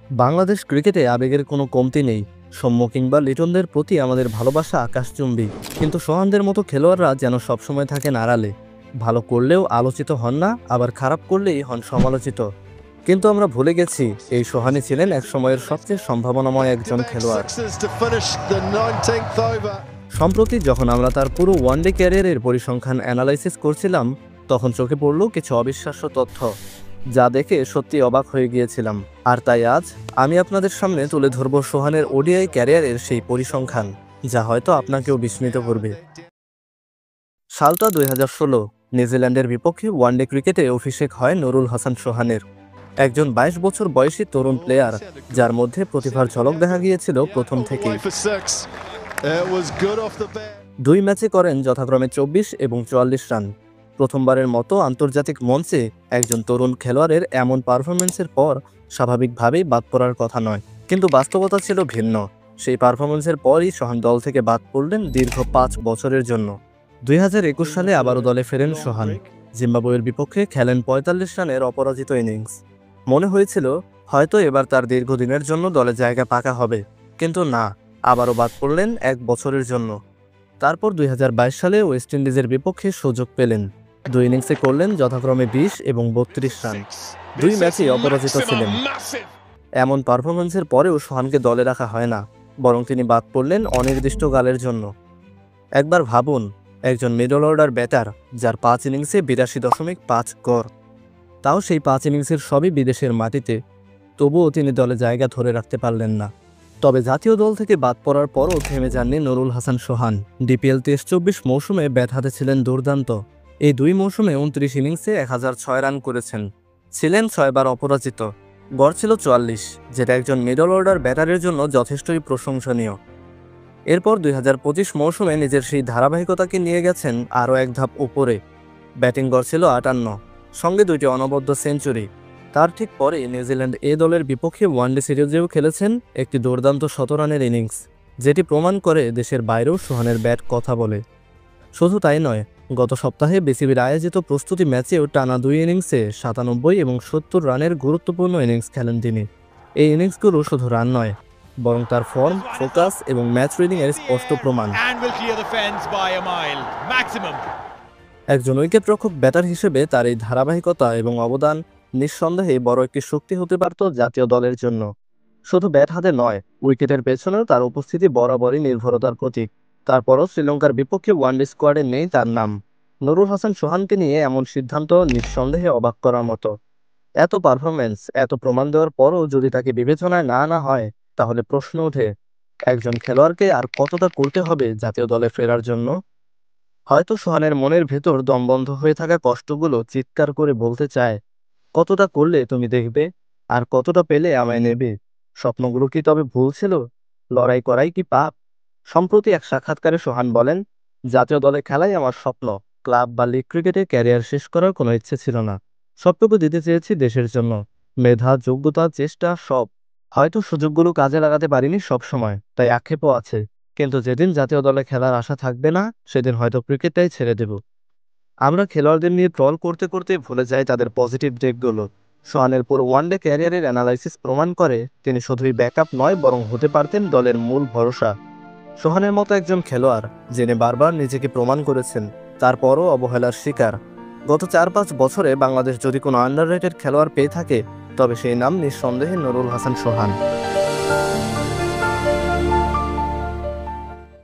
বাংলাদেশ ক্রিকেটে আবেগের কোনো কমতি নেই। সৌম্য কিংবা লিটনদের প্রতি আমাদের ভালোবাসা আকাশচুম্বী, কিন্তু সোহানদের মতো খেলোয়াড়রা যেন সবসময় থাকেন আড়ালে। ভালো করলেও আলোচিত হন না, আবার খারাপ করলেই হন সমালোচিত। কিন্তু আমরা ভুলে গেছি এই সোহানই ছিলেন একসময়ের সবচেয়ে সম্ভাবনাময় একজন খেলোয়াড়। সম্প্রতি যখন আমরা তার পুরো ওয়ানডে ক্যারিয়ারের পরিসংখ্যান অ্যানালাইসিস করছিলাম, তখন চোখে পড়ল কিছু অবিশ্বাস্য তথ্য, যা দেখে সত্যি অবাক হয়ে গিয়েছিলাম। আর তাই আজ আমি আপনাদের সামনে তুলে ধরব সোহানের ওডিআই ক্যারিয়ারের সেই পরিসংখ্যান, যা হয়তো আপনাকেও বিস্মিত করবে। সালটা 2016। নিউজিল্যান্ডের বিপক্ষে ওয়ানডে ক্রিকেটে অভিষেক হয় নুরুল হাসান সোহানের, একজন 22 বছর বয়সী তরুণ প্লেয়ার, যার মধ্যে প্রতিভার ঝলক দেখা গিয়েছিল প্রথম থেকেই। 2 ম্যাচে করেন যথাক্রমে 24 এবং 44 রান। প্রথমবারের মতো আন্তর্জাতিক মঞ্চে একজন তরুণ খেলোয়াড়ের এমন পারফরমেন্সের পর স্বাভাবিকভাবেই বাদ পড়ার কথা নয়, কিন্তু বাস্তবতা ছিল ভিন্ন। সেই পারফরমেন্সের পরই সোহান দল থেকে বাদ পড়লেন দীর্ঘ 5 বছরের জন্য। 2021 সালে আবারও দলে ফেরেন সোহান। জিম্বাবুয়ের বিপক্ষে খেলেন 45 রানের অপরাজিত ইনিংস। মনে হয়েছিল হয়তো এবার তার দীর্ঘদিনের জন্য দলে জায়গা পাকা হবে, কিন্তু না, আবারও বাদ পড়লেন 1 বছরের জন্য। তারপর 2022 সালে ওয়েস্ট ইন্ডিজের বিপক্ষে সুযোগ পেলেন। 2 ইনিংসে করলেন যথাক্রমে 20 এবং 32 রান। 2 ম্যাচেই অপরাজিত ছিলেন। এমন পারফরমেন্সের পরেও সোহানকে দলে রাখা হয় না, বরং তিনি বাদ পড়লেন অনির্দিষ্টকালের জন্য। একবার ভাবুন, একজন মিডল অর্ডার ব্যাটার যার 5 ইনিংসে 82.5 গড়, তাও সেই 5 ইনিংসের সবই বিদেশের মাটিতে, তবুও তিনি দলে জায়গা ধরে রাখতে পারলেন না। তবে জাতীয় দল থেকে বাদ পড়ার পরও থেমে যাননি নুরুল হাসান সোহান। ডিপিএল 23-24 মৌসুমে ব্যাট হাতে ছিলেন দুর্দান্ত। এই 2 মৌসুমে 29 ইনিংসে 1006 রান করেছেন, ছিলেন 6 বার অপরাজিত, গড় ছিল 44, যেটা একজন মিডল অর্ডার ব্যাটারের জন্য যথেষ্টই প্রশংসনীয়। এরপর 2025 মৌসুমে নিজের সেই ধারাবাহিকতাকে নিয়ে গেছেন আরও এক ধাপ উপরে। ব্যাটিং গড় ছিল 58, সঙ্গে 2টি অনবদ্য সেঞ্চুরি। তার ঠিক পরে নিউজিল্যান্ড এ দলের বিপক্ষে ওয়ানডে সিরিজেও খেলেছেন একটি দুর্দান্ত 100 রানের ইনিংস, যেটি প্রমাণ করে দেশের বাইরেও সোহানের ব্যাট কথা বলে। শুধু তাই নয়, গত সপ্তাহে বিসিবির আয়োজিত প্রস্তুতি ম্যাচেও টানা 2 ইনিংসে 97 এবং 70 রানের গুরুত্বপূর্ণ ইনিংস খেলেন তিনি। এই ইনিংসগুলো শুধু রান নয়, বরং তার ফর্ম, ফোকাস এবং ম্যাচ রিডিংয়ের স্পষ্ট প্রমাণ। একজন উইকেটরক্ষক ব্যাটার হিসেবে তার এই ধারাবাহিকতা এবং অবদান নিঃসন্দেহে বড় একটি শক্তি হতে পারত জাতীয় দলের জন্য। শুধু ব্যাট হাতে নয়, উইকেটের পেছনেও তার উপস্থিতি বরাবরই নির্ভরতার প্রতীক। তারপরও শ্রীলঙ্কার বিপক্ষে ওয়ানডে স্কোয়াডে নেই তার নাম। নুরুল হাসান সোহানকে নিয়ে এমন সিদ্ধান্ত নিঃসন্দেহে অবাক করার মতো। এত পারফরমেন্স, এত প্রমাণ দেওয়ার পরও যদি তাকে বিবেচনায় না আনা হয়, তাহলে প্রশ্ন ওঠে, একজন খেলোয়াড়কে আর কতটা করতে হবে জাতীয় দলে ফেরার জন্য? হয়তো সোহানের মনের ভেতর দমবন্ধ হয়ে থাকা কষ্টগুলো চিৎকার করে বলতে চায়, কতটা করলে তুমি দেখবে, আর কতটা পেলে আমায় নেবে। স্বপ্নগুলো কি তবে ভুল ছিল? লড়াই করাই কি পাপ? সম্প্রতি এক সাক্ষাৎকারে সোহান বলেন, জাতীয় দলে খেলাই আমার স্বপ্ন। ক্লাব বা লিগ ক্রিকেটে ক্যারিয়ার শেষ করার কোনো ইচ্ছে ছিল না। সবটুকু দিতে চেয়েছি দেশের জন্য, মেধা, যোগ্যতা, চেষ্টা সব। হয়তো সুযোগগুলো কাজে লাগাতে পারিনি সব সময়, তাই আক্ষেপও আছে। কিন্তু যেদিন জাতীয় দলে খেলার আশা থাকবে না, সেদিন হয়তো ক্রিকেটটাই ছেড়ে দেব। আমরা খেলোয়াড়দের নিয়ে ট্রল করতে করতে ভুলে যাই তাদের পজিটিভ দিকগুলো। সোহানের পুরো ওয়ানডে ক্যারিয়ারের অ্যানালাইসিস প্রমাণ করে তিনি শুধুই ব্যাকআপ নয়, বরং হতে পারতেন দলের মূল ভরসা। সোহানের মতো একজন খেলোয়াড়, যিনি বারবার নিজেকে প্রমাণ করেছেন, তারপরও অবহেলার শিকার। গত 4-5 বছরে বাংলাদেশ যদি কোনো আন্ডাররেটেড খেলোয়াড় পেয়ে থাকে, তবে সেই নাম নিঃসন্দেহে নুরুল হাসান সোহান।